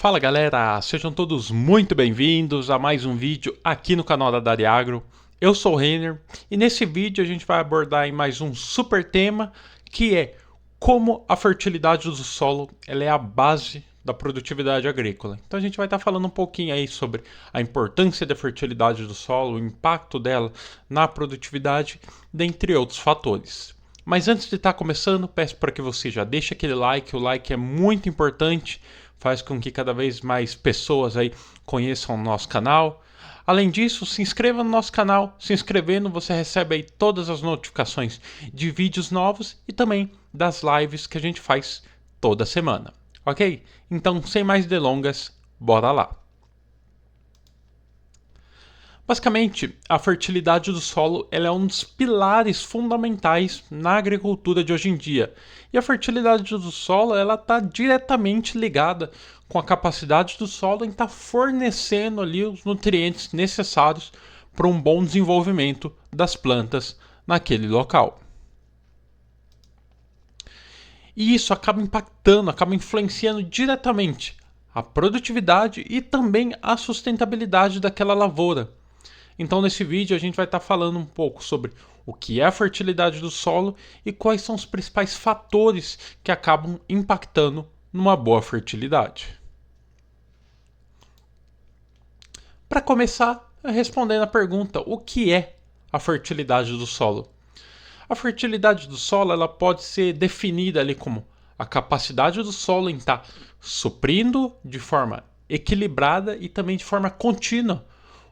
Fala galera, sejam todos muito bem-vindos a mais um vídeo aqui no canal da Dari Agro. Eu sou o Renner e nesse vídeo a gente vai abordar em mais um super tema que é como a fertilidade do solo ela é a base da produtividade agrícola. Então a gente vai estar falando um pouquinho aí sobre a importância da fertilidade do solo, o impacto dela na produtividade, dentre outros fatores. Mas antes de estar começando, peço para que você já deixe aquele like, o like é muito importante, faz com que cada vez mais pessoas aí conheçam o nosso canal. Além disso, se inscreva no nosso canal, se inscrevendo você recebe aí todas as notificações de vídeos novos e também das lives que a gente faz toda semana, ok? Então, sem mais delongas, bora lá! Basicamente, a fertilidade do solo ela é um dos pilares fundamentais na agricultura de hoje em dia. E a fertilidade do solo ela está diretamente ligada com a capacidade do solo em estar fornecendo ali os nutrientes necessários para um bom desenvolvimento das plantas naquele local. E isso acaba impactando, acaba influenciando diretamente a produtividade e também a sustentabilidade daquela lavoura. Então nesse vídeo a gente vai estar falando um pouco sobre o que é a fertilidade do solo e quais são os principais fatores que acabam impactando numa boa fertilidade. Para começar, respondendo a pergunta, o que é a fertilidade do solo? A fertilidade do solo ela pode ser definida ali como a capacidade do solo em estar suprindo de forma equilibrada e também de forma contínua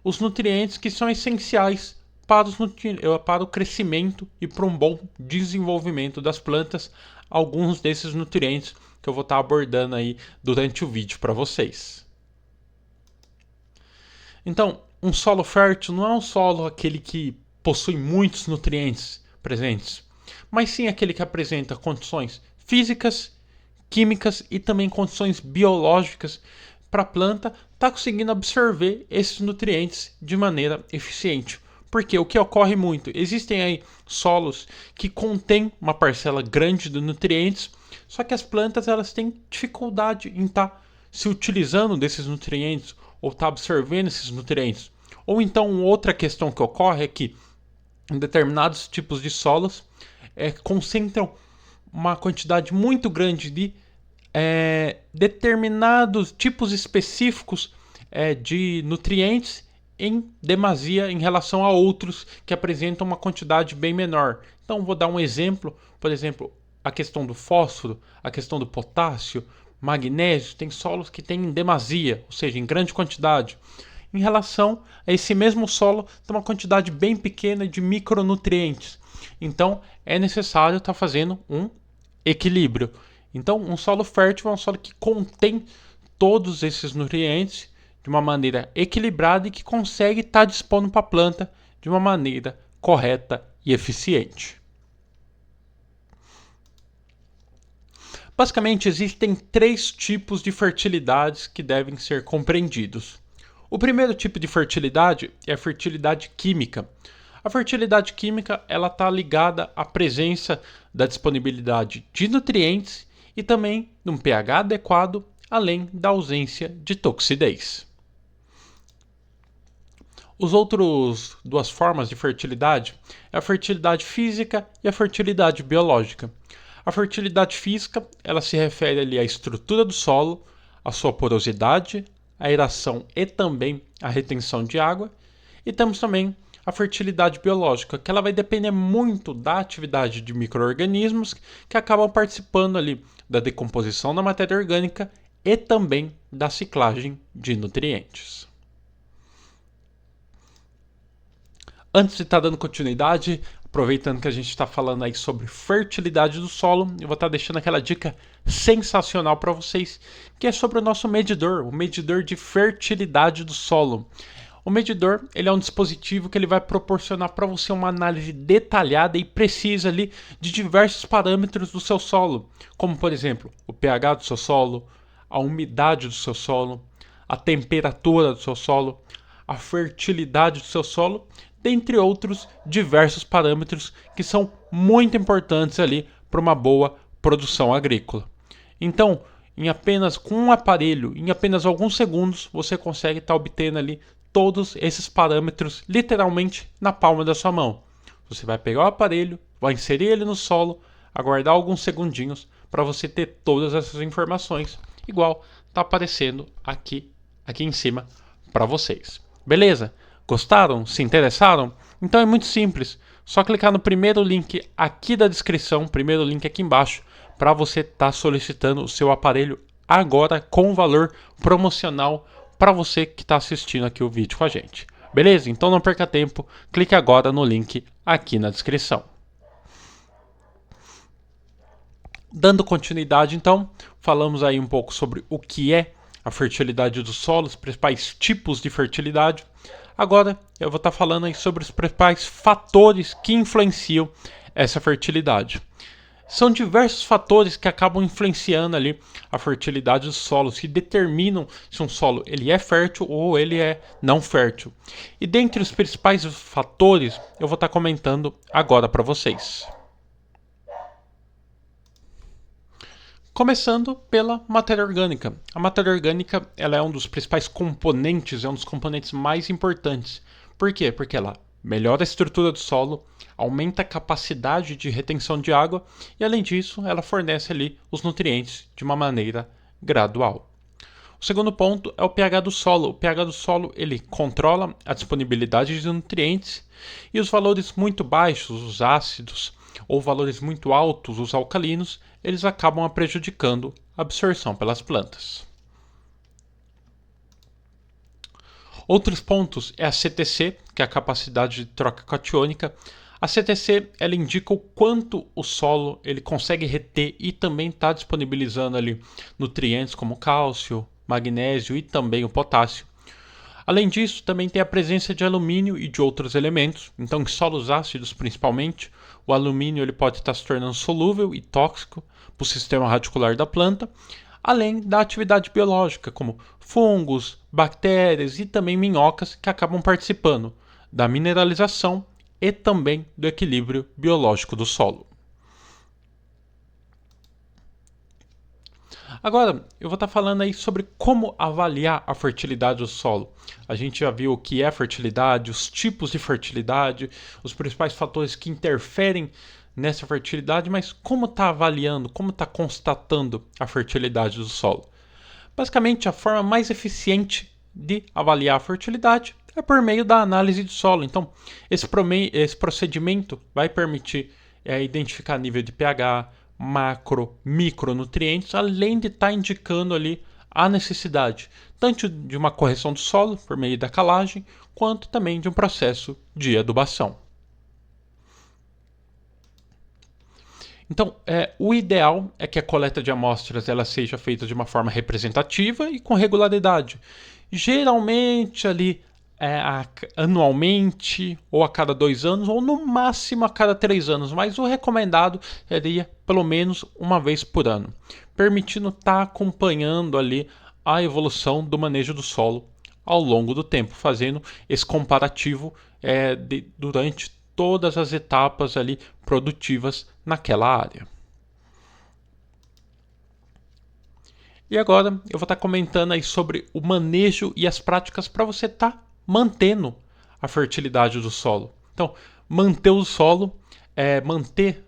os nutrientes que são essenciais para o crescimento e para um bom desenvolvimento das plantas, alguns desses nutrientes que eu vou estar abordando aí durante o vídeo para vocês. Então, um solo fértil não é um solo aquele que possui muitos nutrientes presentes, mas sim aquele que apresenta condições físicas, químicas e também condições biológicas para a planta estar conseguindo absorver esses nutrientes de maneira eficiente. Porque o que ocorre muito, existem aí solos que contêm uma parcela grande de nutrientes, só que as plantas elas têm dificuldade em estar se utilizando desses nutrientes ou estar absorvendo esses nutrientes. Ou então outra questão que ocorre é que em determinados tipos de solos concentram uma quantidade muito grande de determinados tipos específicos de nutrientes em demasia em relação a outros que apresentam uma quantidade bem menor. Então vou dar um exemplo, por exemplo, a questão do fósforo, a questão do potássio, magnésio, tem solos que têm em demasia, ou seja, em grande quantidade. Em relação a esse mesmo solo, tem uma quantidade bem pequena de micronutrientes. Então é necessário estar fazendo um equilíbrio. Então, um solo fértil é um solo que contém todos esses nutrientes de uma maneira equilibrada e que consegue estar dispondo para a planta de uma maneira correta e eficiente. Basicamente, existem três tipos de fertilidades que devem ser compreendidos. O primeiro tipo de fertilidade é a fertilidade química. A fertilidade química ela está ligada à presença da disponibilidade de nutrientes e também de um pH adequado, além da ausência de toxidez. Os outros duas formas de fertilidade é a fertilidade física e a fertilidade biológica. A fertilidade física ela se refere ali à estrutura do solo, à sua porosidade, à aeração e também à retenção de água. E temos também a fertilidade biológica, que ela vai depender muito da atividade de micro-organismos que acabam participando ali da decomposição da matéria orgânica e também da ciclagem de nutrientes. Antes de estar dando continuidade, aproveitando que a gente está falando aí sobre fertilidade do solo, eu vou estar deixando aquela dica sensacional para vocês, que é sobre o nosso medidor, o medidor de fertilidade do solo. O medidor ele é um dispositivo que ele vai proporcionar para você uma análise detalhada e precisa ali de diversos parâmetros do seu solo, como por exemplo o pH do seu solo, a umidade do seu solo, a temperatura do seu solo, a fertilidade do seu solo, dentre outros diversos parâmetros que são muito importantes ali para uma boa produção agrícola. Então, em apenas com um aparelho, em apenas alguns segundos, você consegue estar obtendo ali todos esses parâmetros literalmente na palma da sua mão. Você vai pegar o aparelho, vai inserir ele no solo, aguardar alguns segundinhos para você ter todas essas informações, igual está aparecendo aqui em cima para vocês. Beleza? Gostaram? Se interessaram? Então é muito simples. Só clicar no primeiro link aqui da descrição, primeiro link aqui embaixo, para você estar solicitando o seu aparelho agora com valor promocional para você que está assistindo aqui o vídeo com a gente. Beleza? Então não perca tempo, clique agora no link aqui na descrição. Dando continuidade então, falamos aí um pouco sobre o que é a fertilidade do solo, os principais tipos de fertilidade. Agora eu vou estar falando aí sobre os principais fatores que influenciam essa fertilidade. São diversos fatores que acabam influenciando ali a fertilidade dos solos, que determinam se um solo ele é fértil ou ele é não fértil. E dentre os principais fatores, eu vou estar comentando agora para vocês. Começando pela matéria orgânica. A matéria orgânica ela é um dos principais componentes, é um dos componentes mais importantes. Por quê? Porque ela melhora a estrutura do solo, aumenta a capacidade de retenção de água e, além disso, ela fornece ali os nutrientes de uma maneira gradual. O segundo ponto é o pH do solo. O pH do solo ele controla a disponibilidade de nutrientes e os valores muito baixos, os ácidos, ou valores muito altos, os alcalinos, eles acabam prejudicando a absorção pelas plantas. Outros pontos é a CTC, que é a capacidade de troca catiônica. A CTC ela indica o quanto o solo ele consegue reter e também está disponibilizando ali nutrientes como cálcio, magnésio e também o potássio. Além disso, também tem a presença de alumínio e de outros elementos. Então, em solos ácidos principalmente, o alumínio ele pode estar se tornando solúvel e tóxico para o sistema radicular da planta, além da atividade biológica, como fungos, bactérias e também minhocas que acabam participando da mineralização e também do equilíbrio biológico do solo. Agora, eu vou estar falando aí sobre como avaliar a fertilidade do solo. A gente já viu o que é fertilidade, os tipos de fertilidade, os principais fatores que interferem nessa fertilidade, mas como está avaliando, como está constatando a fertilidade do solo? Basicamente, a forma mais eficiente de avaliar a fertilidade é por meio da análise de solo. Então, esse procedimento vai permitir identificar nível de pH, macro, micronutrientes, além de estar indicando ali a necessidade tanto de uma correção do solo por meio da calagem, quanto também de um processo de adubação. Então, o ideal é que a coleta de amostras ela seja feita de uma forma representativa e com regularidade. Geralmente ali anualmente, ou a cada 2 anos, ou no máximo a cada 3 anos, mas o recomendado seria pelo menos uma vez por ano, permitindo estar acompanhando ali a evolução do manejo do solo ao longo do tempo, fazendo esse comparativo durante todas as etapas ali produtivas naquela área. E agora eu vou estar comentando aí sobre o manejo e as práticas para você estar mantendo a fertilidade do solo. Então, manter o solo,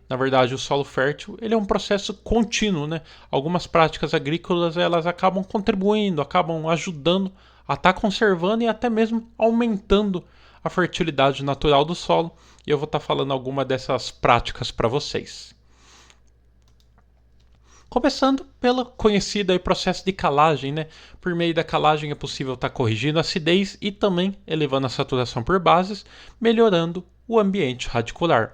na verdade, o solo fértil, ele é um processo contínuo, né? Algumas práticas agrícolas, elas acabam contribuindo, acabam ajudando a estar conservando e até mesmo aumentando a fertilidade natural do solo. E eu vou estar falando alguma dessas práticas para vocês. Começando pelo conhecido aí processo de calagem, né? Por meio da calagem é possível estar corrigindo a acidez e também elevando a saturação por bases, melhorando o ambiente radicular.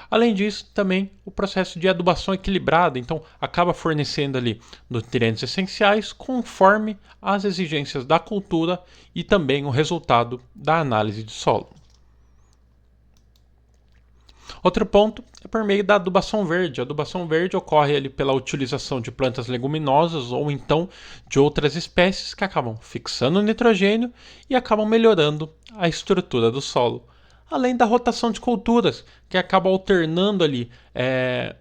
Além disso, também o processo de adubação equilibrada, então acaba fornecendo ali nutrientes essenciais conforme as exigências da cultura e também o resultado da análise de solo. Outro ponto é por meio da adubação verde. A adubação verde ocorre ali pela utilização de plantas leguminosas ou então de outras espécies que acabam fixando o nitrogênio e acabam melhorando a estrutura do solo. Além da rotação de culturas, que acaba alternando ali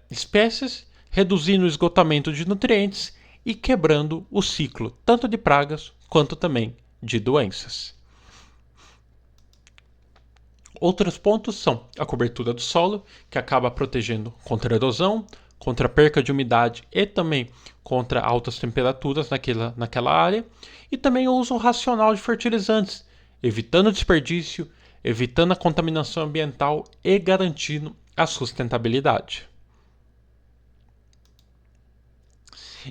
espécies, reduzindo o esgotamento de nutrientes e quebrando o ciclo tanto de pragas quanto também de doenças. Outros pontos são a cobertura do solo, que acaba protegendo contra erosão, contra perca de umidade e também contra altas temperaturas naquela área, e também o uso racional de fertilizantes, evitando desperdício, evitando a contaminação ambiental e garantindo a sustentabilidade.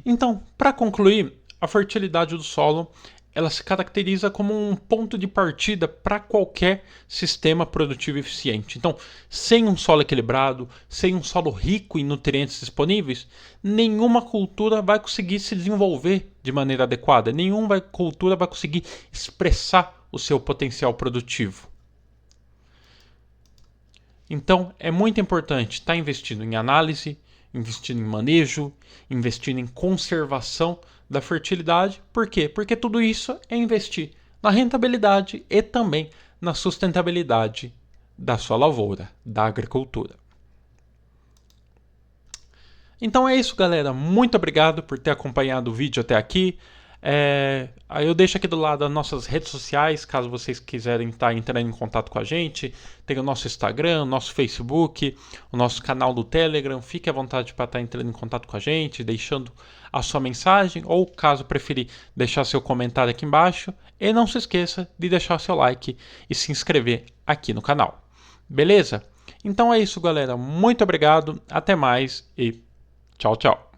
Então, para concluir, a fertilidade do solo ela se caracteriza como um ponto de partida para qualquer sistema produtivo eficiente. Então, sem um solo equilibrado, sem um solo rico em nutrientes disponíveis, nenhuma cultura vai conseguir se desenvolver de maneira adequada, nenhuma cultura vai conseguir expressar o seu potencial produtivo. Então, é muito importante estar investindo em análise, investindo em manejo, investindo em conservação da fertilidade. Por quê? Porque tudo isso é investir na rentabilidade e também na sustentabilidade da sua lavoura, da agricultura. Então é isso, galera. Muito obrigado por ter acompanhado o vídeo até aqui. Aí eu deixo aqui do lado as nossas redes sociais, caso vocês quiserem estar entrando em contato com a gente. Tem o nosso Instagram, o nosso Facebook, o nosso canal do Telegram. Fique à vontade para estar entrando em contato com a gente, deixando a sua mensagem, ou caso preferir, deixar seu comentário aqui embaixo. E não se esqueça de deixar seu like e se inscrever aqui no canal. Beleza? Então é isso, galera. Muito obrigado, até mais e tchau, tchau.